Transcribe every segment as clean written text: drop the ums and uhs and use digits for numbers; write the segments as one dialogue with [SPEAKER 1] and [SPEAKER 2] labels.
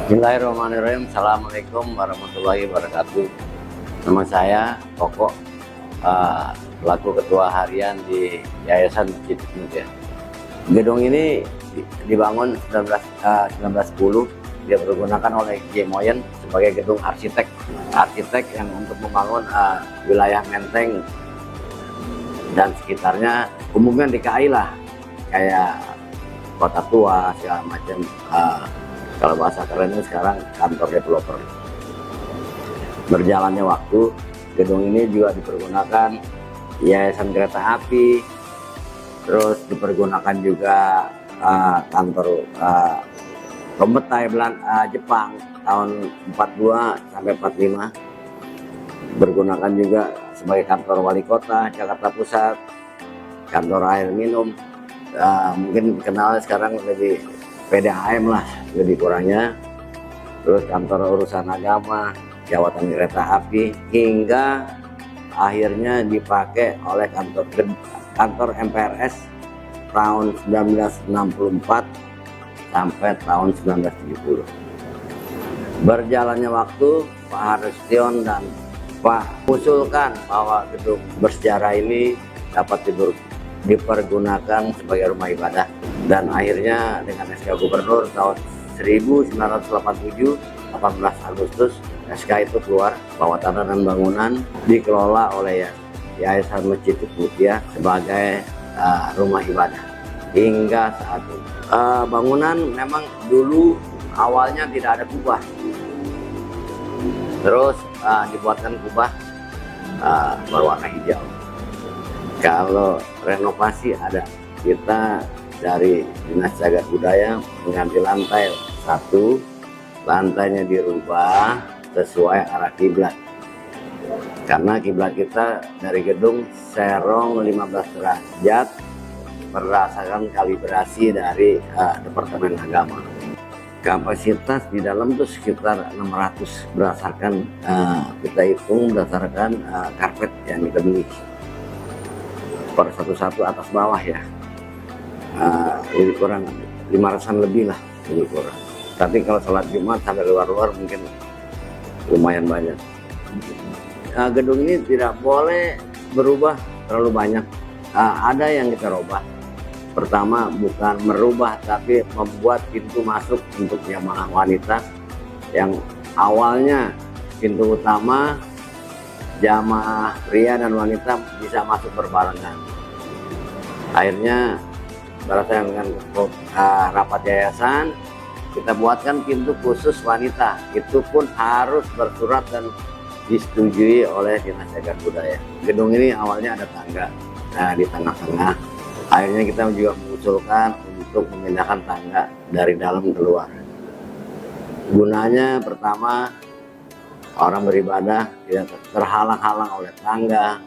[SPEAKER 1] Bismillahirrahmanirrahim. Assalamualaikum warahmatullahi wabarakatuh. Nama saya Koko, selaku ketua harian di Yayasan Masjid Hikmat ya. Gedung ini dibangun 1910. Dia digunakan oleh J. Moyen sebagai gedung arsitek yang untuk membangun wilayah Menteng dan sekitarnya, umumnya DKI lah, kayak Kota Tua segala macam. Kalau bahasa kerennya sekarang kantor developer. Berjalannya waktu, gedung ini juga dipergunakan Yayasan Kereta Api, terus dipergunakan juga kantor Pembetai Jepang tahun 42 sampai 45. Bergunakan juga sebagai kantor wali kota Jakarta Pusat, kantor air minum, mungkin dikenal sekarang lebih PDAM lah lebih kurangnya, terus kantor urusan agama, jawatan kereta api, hingga akhirnya dipakai oleh kantor MPRS tahun 1964 sampai tahun 1970. Berjalannya waktu, Pak Harustion dan Pak usulkan bahwa gedung bersejarah ini dapat dipergunakan sebagai rumah ibadah, dan akhirnya dengan SK Gubernur tahun 1987 18 Agustus SK itu keluar bahwa tanah dan bangunan dikelola oleh Yayasan Masjid Hikmat sebagai rumah ibadah hingga saat ini. Bangunan memang dulu awalnya tidak ada kubah, terus dibuatkan kubah berwarna hijau. Kalau renovasi ada, kita dari Dinas Cagar Budaya mengganti lantai satu, lantainya dirubah sesuai arah kiblat, karena kiblat kita dari gedung serong 15 derajat berdasarkan kalibrasi dari Departemen Agama. Kapasitas di dalam itu sekitar 600 berdasarkan kita hitung berdasarkan karpet yang kita beli per satu-satu atas bawah ya. Lebih kurang 500-an lebih lah, lebih kurang. Tapi kalau sholat Jumat sampai luar-luar mungkin lumayan banyak. Gedung ini tidak boleh berubah terlalu banyak. Ada yang kita rubah. Pertama, bukan merubah tapi membuat pintu masuk untuk jamaah wanita yang awalnya pintu utama jamaah pria dan wanita bisa masuk berbarengan. Akhirnya berdasarkan dengan rapat yayasan, kita buatkan pintu khusus wanita. Itu pun harus bersurat dan disetujui oleh Dinas Cagar Budaya. Gedung ini awalnya ada tangga di tengah-tengah. Akhirnya kita juga mengusulkan untuk memindahkan tangga dari dalam keluar. Gunanya pertama, orang beribadah tidak terhalang-halang oleh tangga.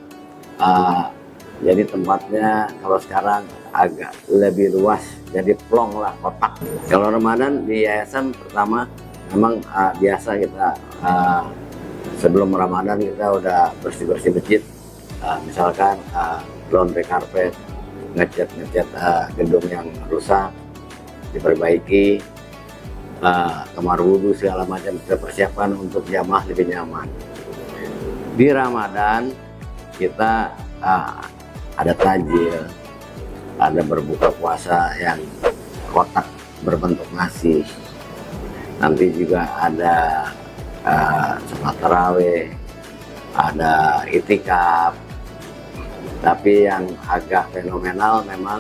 [SPEAKER 1] Jadi tempatnya kalau sekarang agak lebih luas, jadi plong lah, kotak. Kalau Ramadan di yayasan pertama memang biasa kita sebelum Ramadan kita udah bersih-bersih masjid, misalkan laundry karpet, ngecat gedung yang rusak diperbaiki, kamar wudhu segala macam kita persiapkan untuk jamaah lebih nyaman. Di Ramadan kita ada takjil, ada berbuka puasa yang kotak berbentuk nasi, nanti juga ada sholat tarawih, ada itikaf. Tapi yang agak fenomenal memang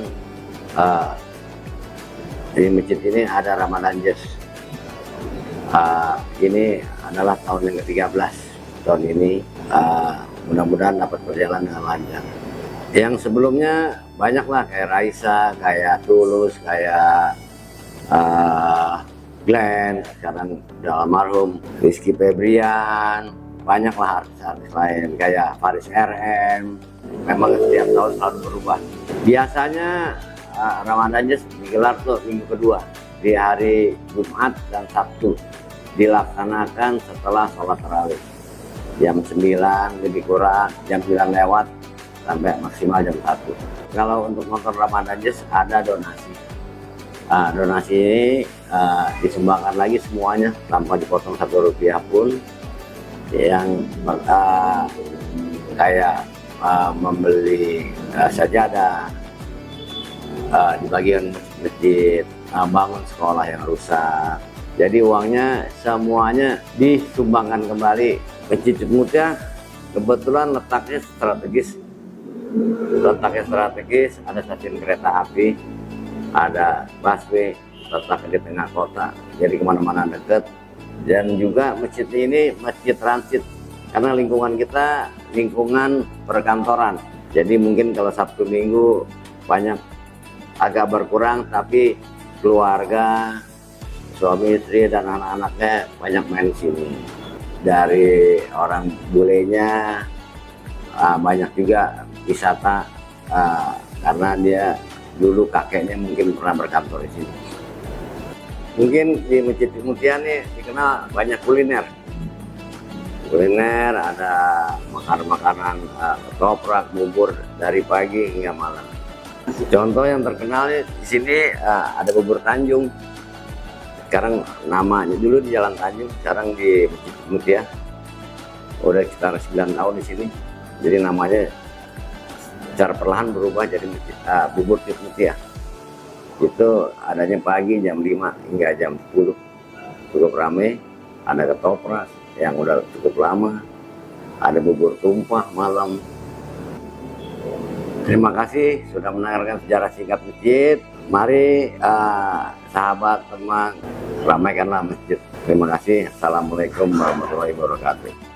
[SPEAKER 1] di masjid ini ada Ramadan Jazz. Ini adalah tahun yang ke-13 tahun ini. Mudah-mudahan dapat berjalan dengan lancar. Yang sebelumnya banyaklah kayak Raisa, kayak Tulus, kayak Glenn, sekarang udah almarhum, Rizky Febrian, banyaklah artis-artis lain kayak Faris RM. Memang setiap tahun selalu berubah. Biasanya Ramadan Jazz digelar tuh minggu kedua di hari Jumat dan Sabtu, dilaksanakan setelah sholat tarawih jam 9 lebih kurang, jam 9 lewat sampai maksimal jam 1. Kalau untuk nonton Ramadan Jazz ada donasi. Donasi ini disumbangkan lagi semuanya tanpa dipotong Rp1 pun. Yang kayak membeli sajadah di bagian masjid, bangun sekolah yang rusak. Jadi uangnya semuanya disumbangkan kembali. Masjid Cutmutia kebetulan letaknya strategis. Ada stasiun kereta api, ada busway, letaknya di tengah kota, jadi kemana-mana deket. Dan juga masjid ini masjid transit, karena lingkungan kita lingkungan perkantoran. Jadi mungkin kalau Sabtu Minggu banyak agak berkurang, tapi keluarga, suami istri dan anak-anaknya banyak main sini. Dari orang bulenya banyak juga wisata, karena dia dulu kakeknya mungkin pernah berkantor di sini. Mungkin di Masjid Cutmutia nih dikenal banyak kuliner. Ada makanan-makanan ketoprak, bubur dari pagi hingga malam. Contoh yang terkenal di sini ada bubur Tanjung. Sekarang namanya, dulu di Jalan Tanjung, sekarang di Masjid Cutmutia. Udah sekitar 9 tahun di sini. Jadi namanya secara perlahan berubah jadi bubur Cutmutia. Itu adanya pagi jam 5 hingga jam 10, cukup ramai. Ada ketoprak yang udah cukup lama, ada bubur tumpah malam. Terima kasih sudah mendengarkan sejarah singkat masjid. Mari sahabat, teman, ramaikanlah masjid. Terima kasih. Assalamualaikum warahmatullahi wabarakatuh.